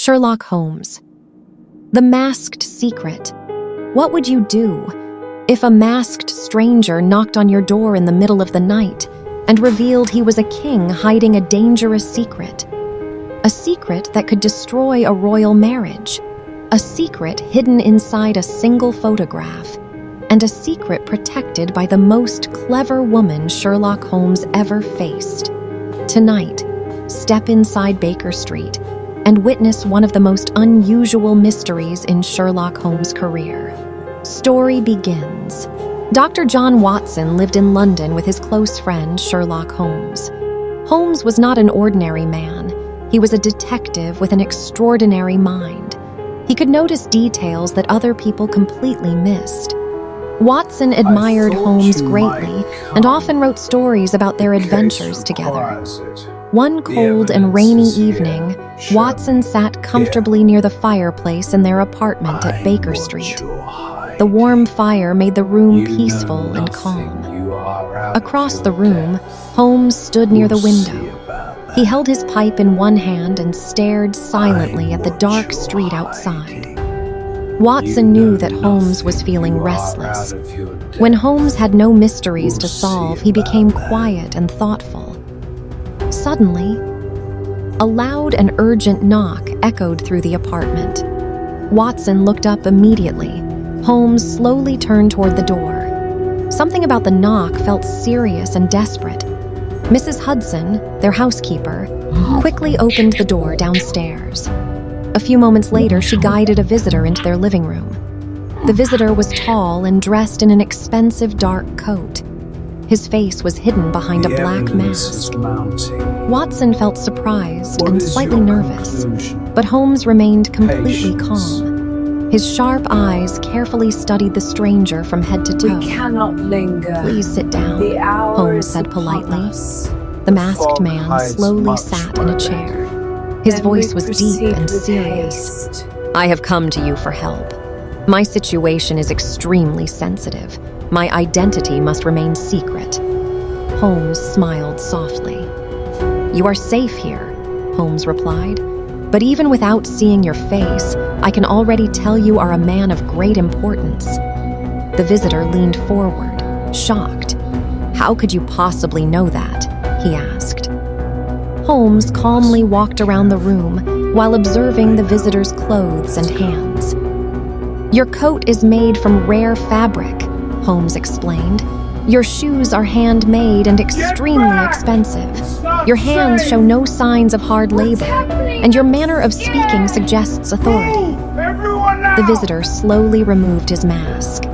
Sherlock Holmes. The Masked Secret. What would you do if a masked stranger knocked on your door in the middle of the night and revealed he was a king hiding a dangerous secret? A secret that could destroy a royal marriage. A secret hidden inside a single photograph. And a secret protected by the most clever woman Sherlock Holmes ever faced. Tonight, step inside Baker Street and witness one of the most unusual mysteries in Sherlock Holmes' career. Story begins. Dr. John Watson lived in London with his close friend Sherlock Holmes. Holmes was not an ordinary man. He was a detective with an extraordinary mind. He could notice details that other people completely missed. Watson admired Holmes greatly and often wrote stories about their adventures together. One cold and rainy evening, Watson sat comfortably near the fireplace in their apartment at Baker Street. The warm fire made the room peaceful and calm. Across the room, Holmes stood near the window. He held his pipe in one hand and stared silently at the dark street outside. Watson knew that Holmes was feeling restless. When Holmes had no mysteries to solve, he became quiet and thoughtful. Suddenly, a loud and urgent knock echoed through the apartment. Watson looked up immediately. Holmes slowly turned toward the door. Something about the knock felt serious and desperate. Mrs. Hudson, their housekeeper, quickly opened the door downstairs. A few moments later, she guided a visitor into their living room. The visitor was tall and dressed in an expensive dark coat. His face was hidden behind a black mask. Watson felt surprised and slightly nervous, but Holmes remained completely calm. His sharp eyes carefully studied the stranger from head to toe. We cannot linger. Please sit down, Holmes said politely. The masked man slowly sat in a chair. His voice was deep and serious. I have come to you for help. My situation is extremely sensitive. My identity must remain secret. Holmes smiled softly. You are safe here, Holmes replied. But even without seeing your face, I can already tell you are a man of great importance. The visitor leaned forward, shocked. How could you possibly know that? He asked. Holmes calmly walked around the room while observing the visitor's clothes and hands. Your coat is made from rare fabric, Holmes explained. Your shoes are handmade and extremely expensive. Your hands show no signs of hard labor, and your manner of speaking suggests authority. The visitor slowly removed his mask.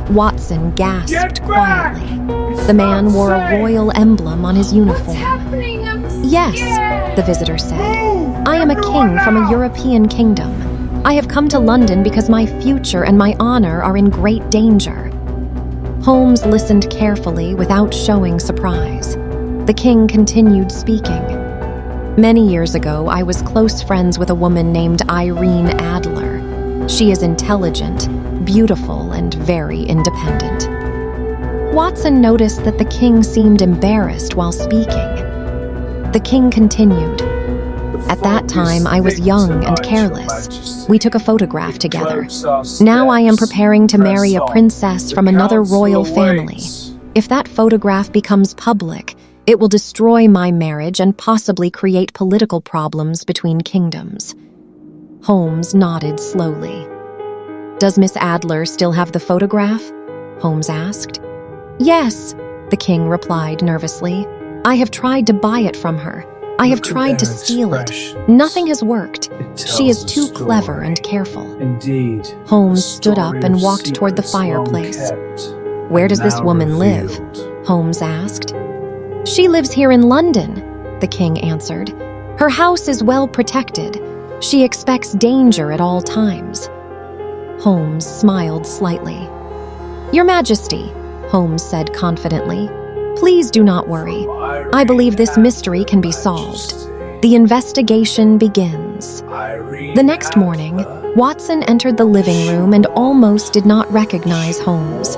Watson gasped quietly. The man wore a royal emblem on his uniform. Yes, the visitor said. I am a king from a European kingdom. I have come to London because my future and my honor are in great danger. Holmes listened carefully without showing surprise. The king continued speaking. Many years ago, I was close friends with a woman named Irene Adler. She is intelligent, beautiful, and very independent. Watson noticed that the king seemed embarrassed while speaking. The king continued. At that time, I was young and careless. We took a photograph together. Now I am preparing to marry a princess from another royal family. If that photograph becomes public, it will destroy my marriage and possibly create political problems between kingdoms. Holmes nodded slowly. Does Miss Adler still have the photograph? Holmes asked. Yes, the king replied nervously. I have tried to buy it from her. I have tried to steal it. Nothing has worked. She is too clever and careful. Indeed. Holmes stood up and walked toward the fireplace. Where does this woman live? Holmes asked. She lives here in London, the king answered. Her house is well protected. She expects danger at all times. Holmes smiled slightly. Your Majesty, Holmes said confidently, please do not worry. I believe this mystery can be solved. The investigation begins. The next morning, Watson entered the living room and almost did not recognize Holmes.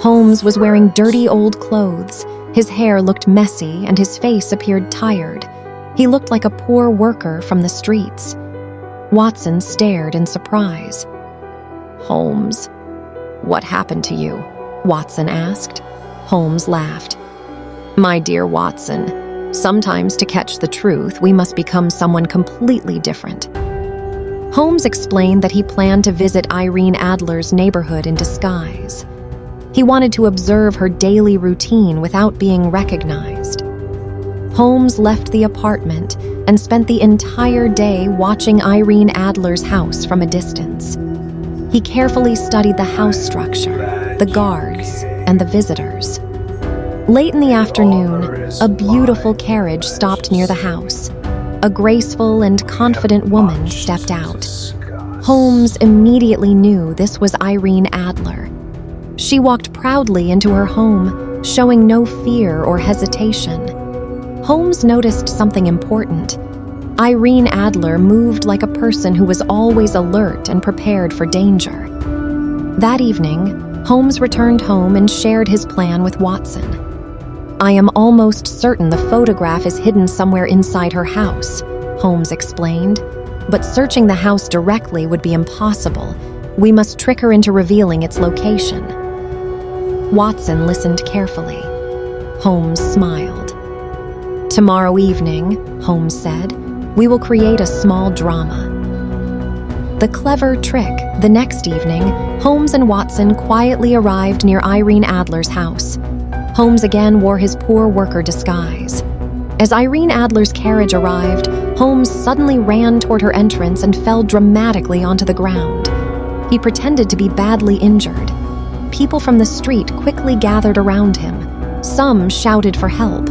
Holmes was wearing dirty old clothes. His hair looked messy and his face appeared tired. He looked like a poor worker from the streets. Watson stared in surprise. "Holmes, what happened to you?" Watson asked. Holmes laughed. "My dear Watson, sometimes to catch the truth, we must become someone completely different." Holmes explained that he planned to visit Irene Adler's neighborhood in disguise. He wanted to observe her daily routine without being recognized. Holmes left the apartment and spent the entire day watching Irene Adler's house from a distance. He carefully studied the house structure, the guards, and the visitors. Late in the afternoon, a beautiful carriage stopped near the house. A graceful and confident woman stepped out. Holmes immediately knew this was Irene Adler. She walked proudly into her home, showing no fear or hesitation. Holmes noticed something important. Irene Adler moved like a person who was always alert and prepared for danger. That evening, Holmes returned home and shared his plan with Watson. "I am almost certain the photograph is hidden somewhere inside her house," Holmes explained. "But searching the house directly would be impossible. We must trick her into revealing its location." Watson listened carefully. Holmes smiled. "Tomorrow evening," Holmes said, "we will create a small drama." The clever trick. The next evening, Holmes and Watson quietly arrived near Irene Adler's house. Holmes again wore his poor worker disguise. As Irene Adler's carriage arrived, Holmes suddenly ran toward her entrance and fell dramatically onto the ground. He pretended to be badly injured. People from the street quickly gathered around him. Some shouted for help.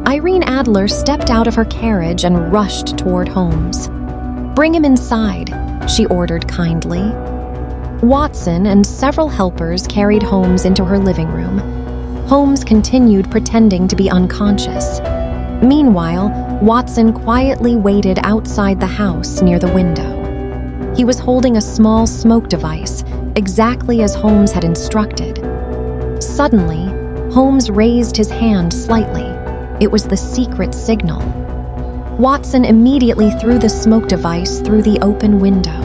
Irene Adler stepped out of her carriage and rushed toward Holmes. "Bring him inside," she ordered kindly. Watson and several helpers carried Holmes into her living room. Holmes continued pretending to be unconscious. Meanwhile, Watson quietly waited outside the house near the window. He was holding a small smoke device, exactly as Holmes had instructed. Suddenly, Holmes raised his hand slightly. It was the secret signal. Watson immediately threw the smoke device through the open window.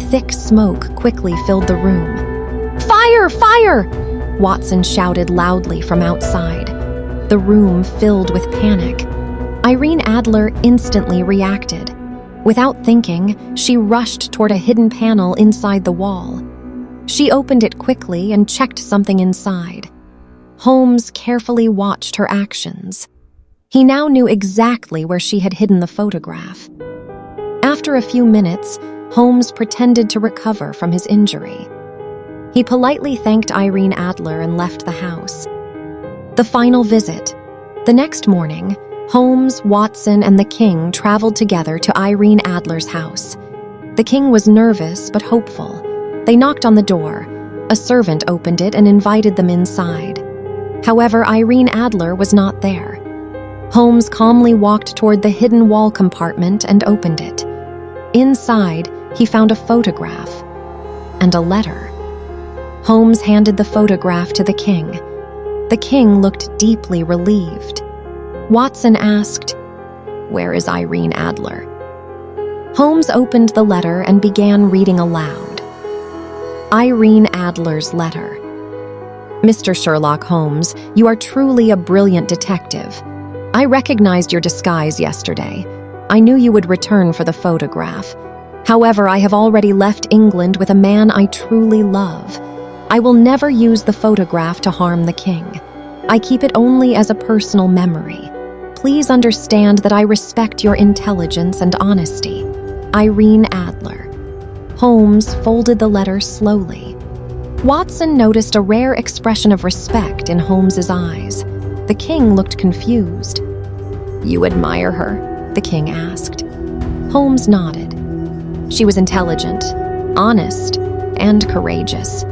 Thick smoke quickly filled the room. "Fire! Fire!" Watson shouted loudly from outside. The room filled with panic. Irene Adler instantly reacted. Without thinking, she rushed toward a hidden panel inside the wall. She opened it quickly and checked something inside. Holmes carefully watched her actions. He now knew exactly where she had hidden the photograph. After a few minutes, Holmes pretended to recover from his injury. He politely thanked Irene Adler and left the house. The final visit. The next morning, Holmes, Watson, and the King traveled together to Irene Adler's house. The King was nervous but hopeful. They knocked on the door. A servant opened it and invited them inside. However, Irene Adler was not there. Holmes calmly walked toward the hidden wall compartment and opened it. Inside, he found a photograph and a letter. Holmes handed the photograph to the King. The King looked deeply relieved. Watson asked, "Where is Irene Adler?" Holmes opened the letter and began reading aloud. Irene Adler's letter. "Mr. Sherlock Holmes, you are truly a brilliant detective. I recognized your disguise yesterday. I knew you would return for the photograph. However, I have already left England with a man I truly love. I will never use the photograph to harm the King. I keep it only as a personal memory. Please understand that I respect your intelligence and honesty. Irene Adler." Holmes folded the letter slowly. Watson noticed a rare expression of respect in Holmes's eyes. The King looked confused. "You admire her?" the King asked. Holmes nodded. "She was intelligent, honest, and courageous,"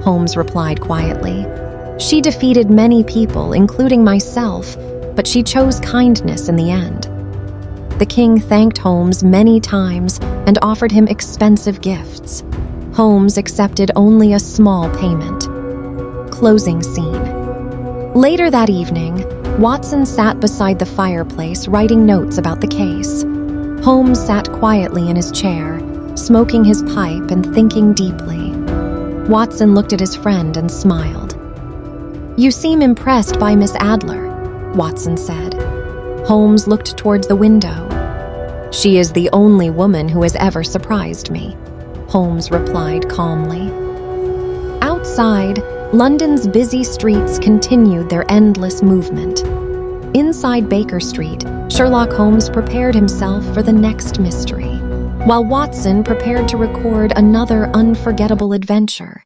Holmes replied quietly. "She defeated many people, including myself, but she chose kindness in the end." The King thanked Holmes many times and offered him expensive gifts. Holmes accepted only a small payment. Closing scene. Later that evening, Watson sat beside the fireplace writing notes about the case. Holmes sat quietly in his chair, smoking his pipe and thinking deeply. Watson looked at his friend and smiled. "You seem impressed by Miss Adler," Watson said. Holmes looked towards the window. "She is the only woman who has ever surprised me," Holmes replied calmly. Outside, London's busy streets continued their endless movement. Inside Baker Street, Sherlock Holmes prepared himself for the next mystery, while Watson prepared to record another unforgettable adventure.